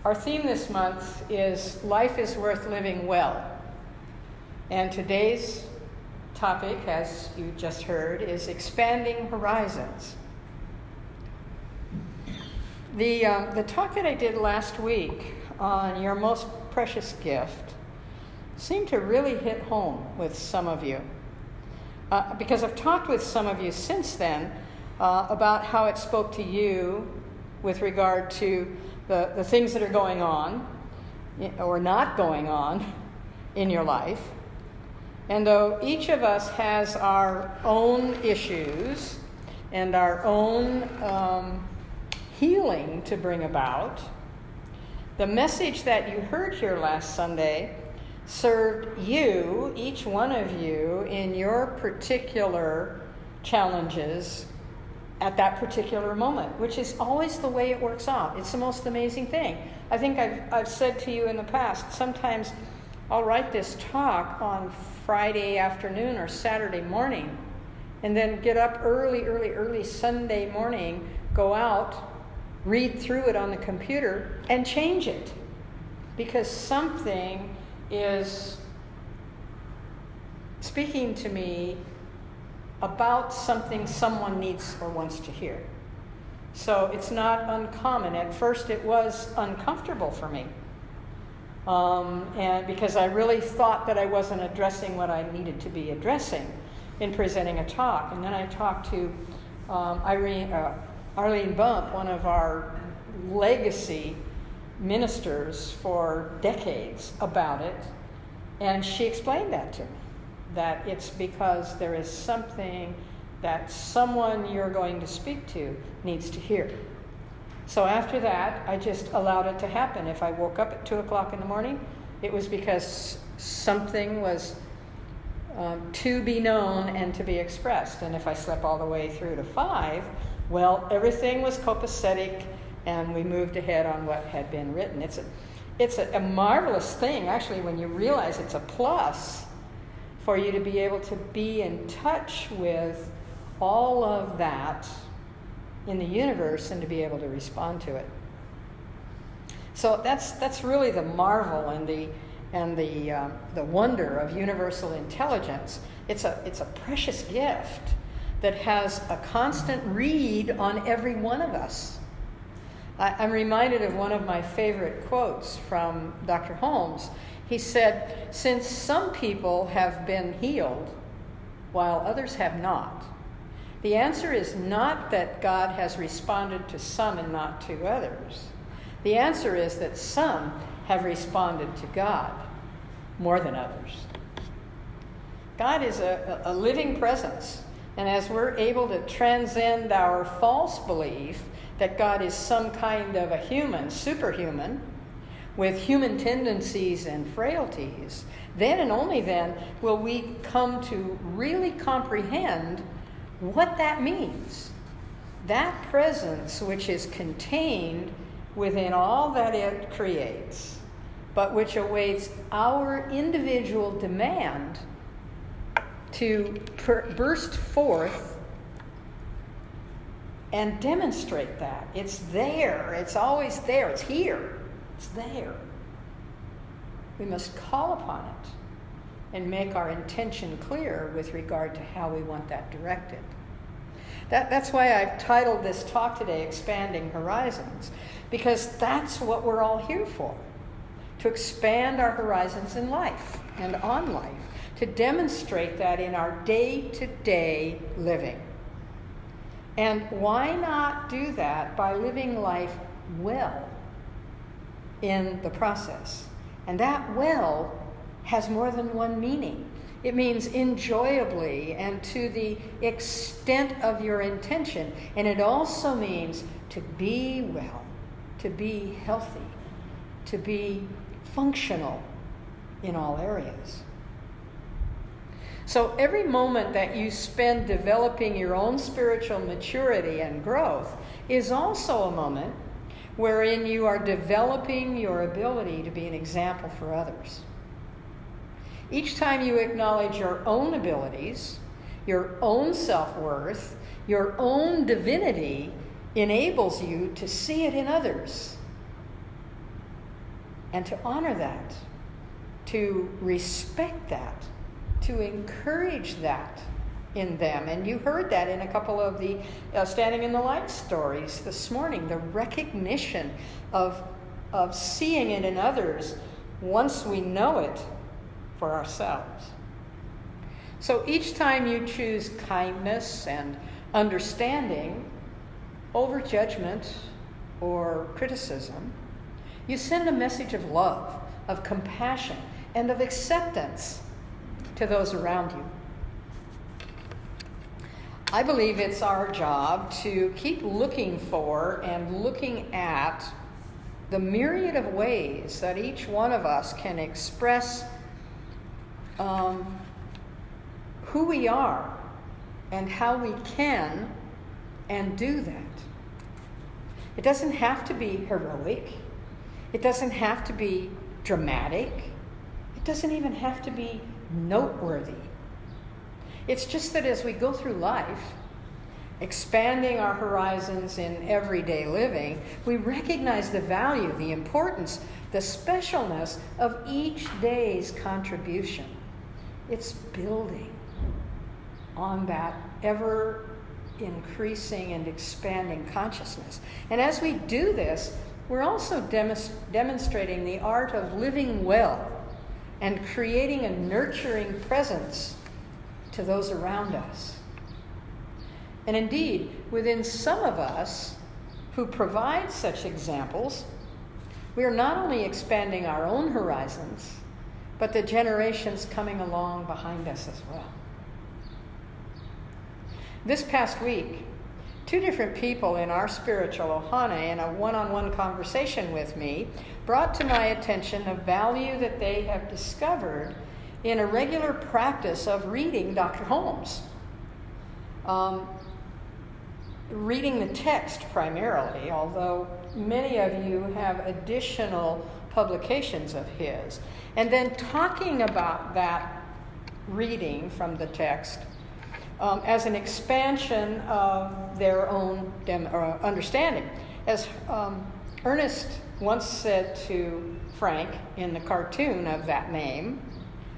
Our theme this month is Life is Worth Living Well. And today's topic, as you just heard, is Expanding Horizons. The talk that I did last week on Your Most Precious Gift seemed to really hit home with some of you. Because I've talked with some of you since then about how it spoke to you with regard to the things that are going on or not going on in your life. And though each of us has our own issues and our own healing to bring about, the message that you heard here last Sunday served you, each one of you, in your particular challenges at that particular moment, which is always the way it works out. It's the most amazing thing. I think I've said to you in the past, sometimes I'll write this talk on Friday afternoon or Saturday morning, and then get up early Sunday morning, go out, read through it on the computer, and change it. Because something is speaking to me about something someone needs or wants to hear. So it's not uncommon. At first it was uncomfortable for me. And because I really thought that I wasn't addressing what I needed to be addressing in presenting a talk. And then I talked to Arlene Bump, one of our legacy ministers for decades, about it. And she explained that to me, that it's because there is something that someone you're going to speak to needs to hear. So after that, I just allowed it to happen. If I woke up at 2 o'clock in the morning, it was because something was to be known and to be expressed. And if I slept all the way through to 5, well, everything was copacetic, and we moved ahead on what had been written. It's a marvelous thing, actually, when you realize it's a plus for you to be able to be in touch with all of that in the universe and to be able to respond to it. So that's really the marvel and the wonder of universal intelligence. It's a precious gift that has a constant read on every one of us. I'm reminded of one of my favorite quotes from Dr. Holmes. He said, "Since some people have been healed while others have not, the answer is not that God has responded to some and not to others. The answer is that some have responded to God more than others." God is a living presence. And as we're able to transcend our false belief that God is some kind of a human, superhuman, with human tendencies and frailties, then and only then will we come to really comprehend what that means. That presence which is contained within all that it creates, but which awaits our individual demand to burst forth and demonstrate that. It's there. It's always there. It's here. It's there. We must call upon it and make our intention clear with regard to how we want that directed. That's why I've titled this talk today, Expanding Horizons, because that's what we're all here for, to expand our horizons in life and on life, to demonstrate that in our day-to-day living. And why not do that by living life well in the process? And that well has more than one meaning. It means enjoyably and to the extent of your intention. And it also means to be well, to be healthy, to be functional in all areas. So every moment that you spend developing your own spiritual maturity and growth is also a moment wherein you are developing your ability to be an example for others. Each time you acknowledge your own abilities, your own self-worth, your own divinity enables you to see it in others. and to honor that, to respect that, to encourage that in them. And you heard that in a couple of the Standing in the Light stories this morning, the recognition of seeing it in others once we know it for ourselves. So each time you choose kindness and understanding over judgment or criticism, you send a message of love, of compassion, and of acceptance to those around you. I believe it's our job to keep looking for and looking at the myriad of ways that each one of us can express who we are and how we can and do that. It doesn't have to be heroic. It doesn't have to be dramatic. It doesn't even have to be noteworthy. It's just that as we go through life, expanding our horizons in everyday living, we recognize the value, the importance, the specialness of each day's contribution. It's building on that ever increasing and expanding consciousness. And as we do this, we're also demonstrating the art of living well and creating a nurturing presence to those around us. And indeed, within some of us who provide such examples, we are not only expanding our own horizons, but the generations coming along behind us as well. This past week, 2 different people in our spiritual ohana in a one-on-one conversation with me brought to my attention a value that they have discovered in a regular practice of reading Dr. Holmes. Reading the text primarily, although many of you have additional publications of his, and then talking about that reading from the text as an expansion of their own understanding. As Ernest once said to Frank in the cartoon of that name,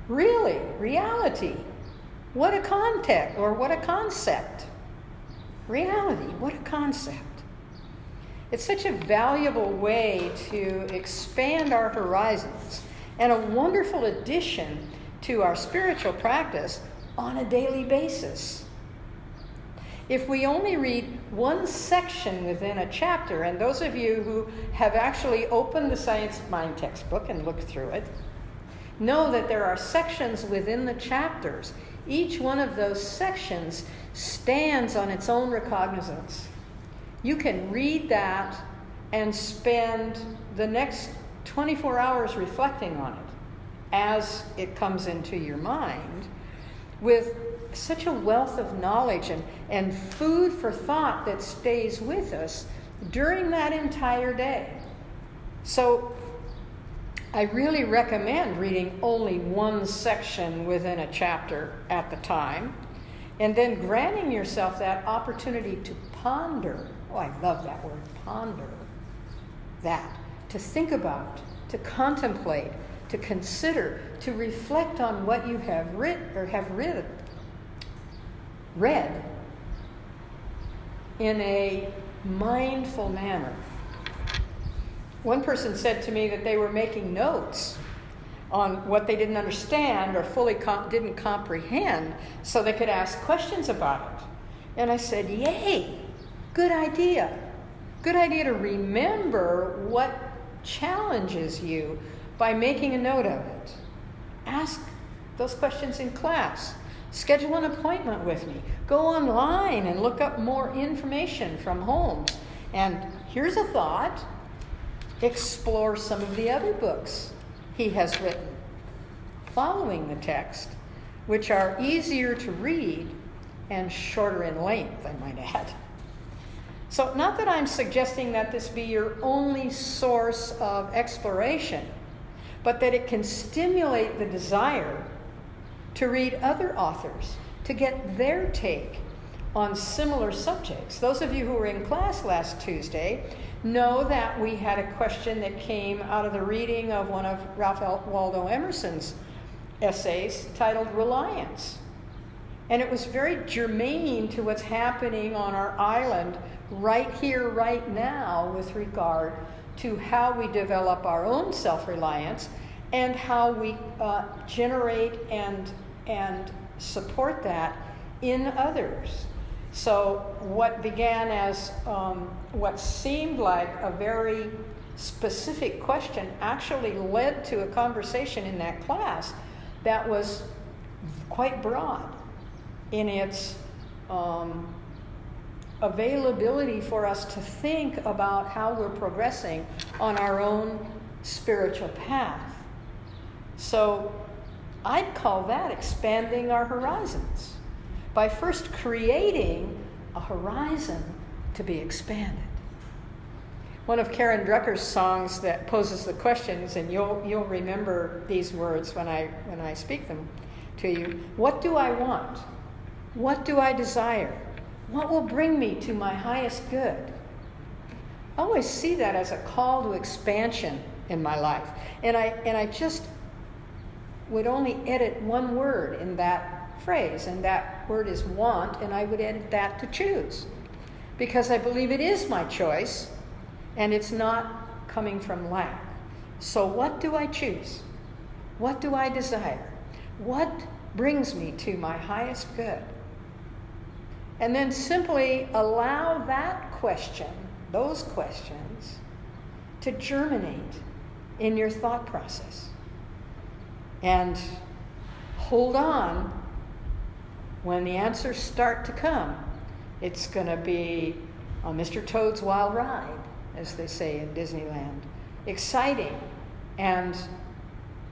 really, reality, what a context, or what a concept. Reality, what a concept. It's such a valuable way to expand our horizons and a wonderful addition to our spiritual practice on a daily basis. If we only read one section within a chapter, and those of you who have actually opened the Science of Mind textbook and looked through it, know that there are sections within the chapters. Each one of those sections stands on its own recognizance. You can read that and spend the next 24 hours reflecting on it as it comes into your mind with such a wealth of knowledge and food for thought that stays with us during that entire day. So I really recommend reading only one section within a chapter at the time, and then granting yourself that opportunity to ponder. Oh, I love that word, ponder. That, to think about, to contemplate, to consider, to reflect on what you have read in a mindful manner. One person said to me that they were making notes on what they didn't understand or fully didn't comprehend so they could ask questions about it. And I said, yay, good idea. Good idea to remember what challenges you by making a note of it. Ask those questions in class. Schedule an appointment with me. Go online and look up more information from Holmes. And here's a thought. Explore some of the other books he has written, following the text, which are easier to read and shorter in length, I might add. So not that I'm suggesting that this be your only source of exploration, but that it can stimulate the desire to read other authors, to get their take on similar subjects. Those of you who were in class last Tuesday know that we had a question that came out of the reading of one of Ralph Waldo Emerson's essays titled Reliance. And it was very germane to what's happening on our island right here, right now, with regard to how we develop our own self-reliance and how we generate and support that in others. So what began as what seemed like a very specific question actually led to a conversation in that class that was quite broad in its availability for us to think about how we're progressing on our own spiritual path. So I'd call that expanding our horizons by first creating a horizon to be expanded. One of Karen Drucker's songs that poses the questions, and you'll remember these words when I speak them to you. What do I want? What do I desire? What will bring me to my highest good? I always see that as a call to expansion in my life. And I just would only edit one word in that phrase, and that word is want, and I would edit that to choose. Because I believe it is my choice, and it's not coming from lack. So what do I choose? What do I desire? What brings me to my highest good? And then simply allow that question, those questions, to germinate in your thought process. And hold on when the answers start to come. It's going to be a Mr. Toad's Wild Ride, as they say in Disneyland. Exciting and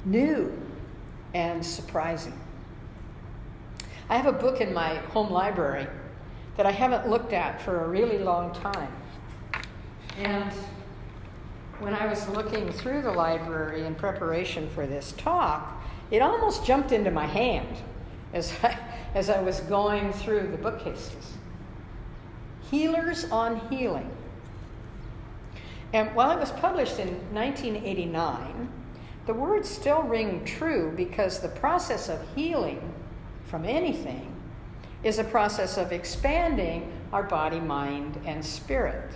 new and surprising. I have a book in my home library that I haven't looked at for a really long time. And when I was looking through the library in preparation for this talk, it almost jumped into my hand as I was going through the bookcases. Healers on Healing. And while it was published in 1989, the words still ring true because the process of healing from anything is a process of expanding our body, mind, and spirit.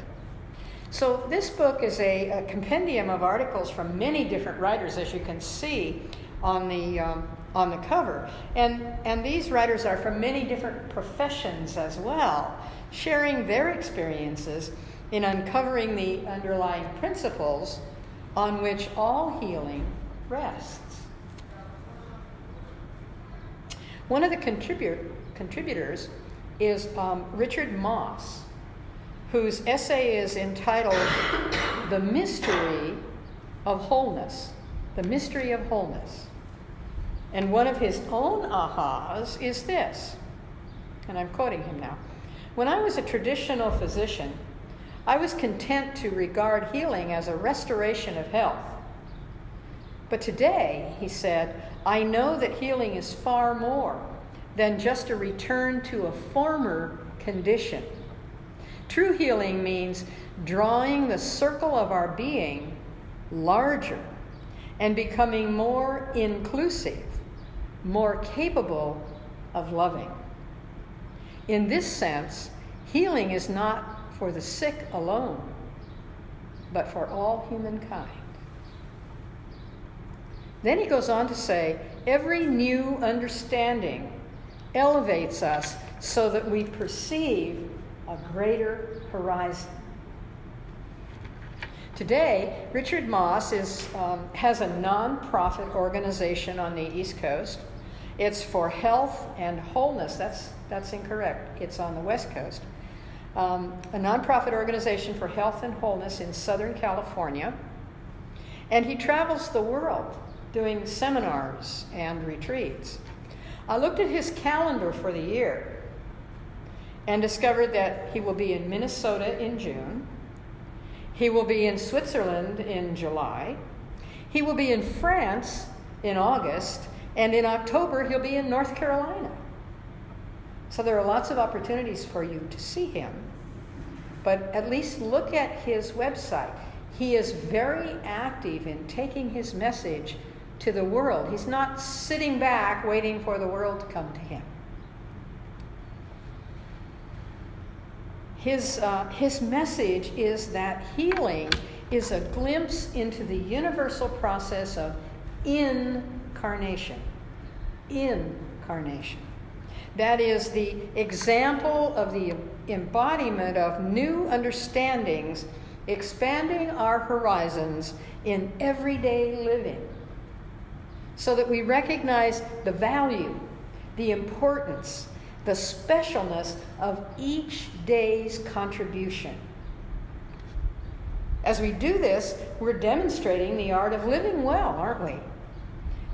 So this book is a compendium of articles from many different writers, as you can see on the cover. And these writers are from many different professions as well, sharing their experiences in uncovering the underlying principles on which all healing rests. One of the contributors is Richard Moss, whose essay is entitled The Mystery of Wholeness. The Mystery of Wholeness. And one of his own ahas is this, and I'm quoting him now. When I was a traditional physician, I was content to regard healing as a restoration of health. But today, he said, I know that healing is far more than just a return to a former condition. True healing means drawing the circle of our being larger and becoming more inclusive, more capable of loving. In this sense, healing is not for the sick alone, but for all humankind. Then he goes on to say, every new understanding elevates us so that we perceive a greater horizon. Today, Richard Moss has a non-profit organization on the East Coast. It's for health and wholeness. That's incorrect. It's on the West Coast. A non-profit organization for health and wholeness in Southern California. And he travels the world doing seminars and retreats. I looked at his calendar for the year and discovered that he will be in Minnesota in June. He will be in Switzerland in July. He will be in France in August. And in October, he'll be in North Carolina. So there are lots of opportunities for you to see him. But at least look at his website. He is very active in taking his message to the world. He's not sitting back waiting for the world to come to him. His message is that healing is a glimpse into the universal process of incarnation. Incarnation. That is the example of the embodiment of new understandings, expanding our horizons in everyday living, so that we recognize the value, the importance, the specialness of each day's contribution. As we do this, we're demonstrating the art of living well, aren't we?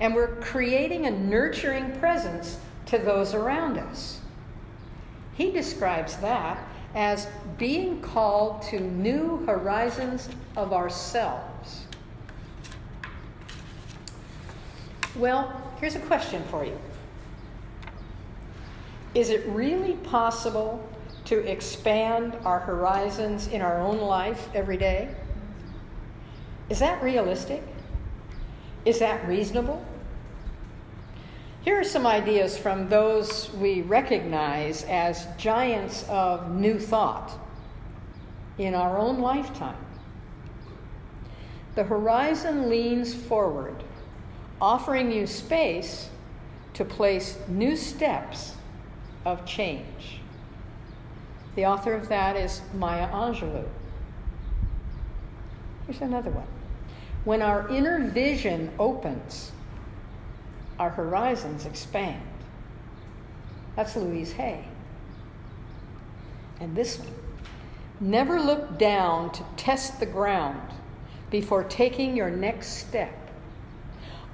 And we're creating a nurturing presence to those around us. He describes that as being called to new horizons of ourselves. Well, here's a question for you. Is it really possible to expand our horizons in our own life every day? Is that realistic? Is that reasonable? Here are some ideas from those we recognize as giants of new thought in our own lifetime. The horizon leans forward, offering you space to place new steps of change. The author of that is Maya Angelou. Here's another one. When our inner vision opens, our horizons expand. That's Louise Hay. And this one. Never look down to test the ground before taking your next step.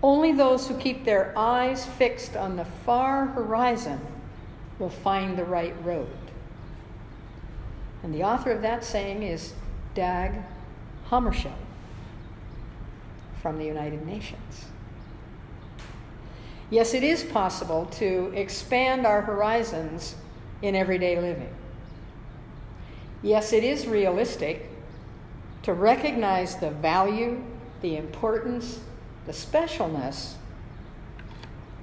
Only those who keep their eyes fixed on the far horizon will find the right road. And the author of that saying is Dag Hammarskjöld from the United Nations. Yes, it is possible to expand our horizons in everyday living. Yes, it is realistic to recognize the value, the importance, the specialness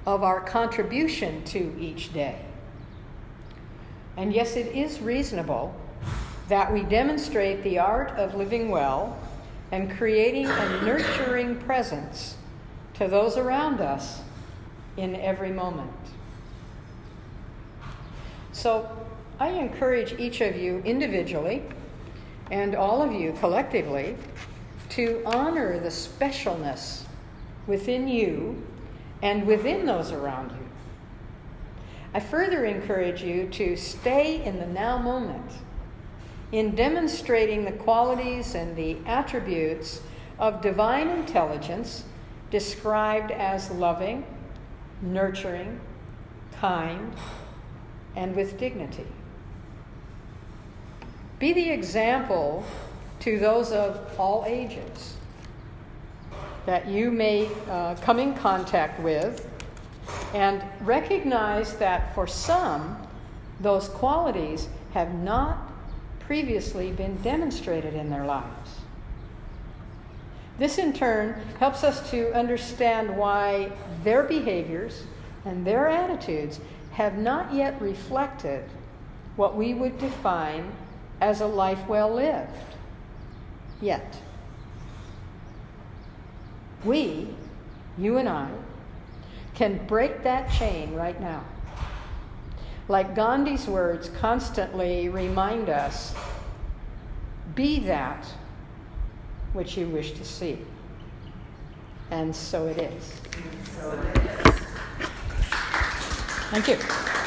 of our contribution to each day. And yes, it is reasonable that we demonstrate the art of living well and creating a nurturing presence to those around us in every moment. So I encourage each of you individually and all of you collectively to honor the specialness within you and within those around you. I further encourage you to stay in the now moment in demonstrating the qualities and the attributes of divine intelligence described as loving, nurturing, kind, and with dignity. Be the example to those of all ages that you may come in contact with, and recognize that for some, those qualities have not previously been demonstrated in their lives. This in turn helps us to understand why their behaviors and their attitudes have not yet reflected what we would define as a life well lived yet. We, you and I, can break that chain right now. Like Gandhi's words constantly remind us, be that which you wish to see. And so it is. So it is. Thank you.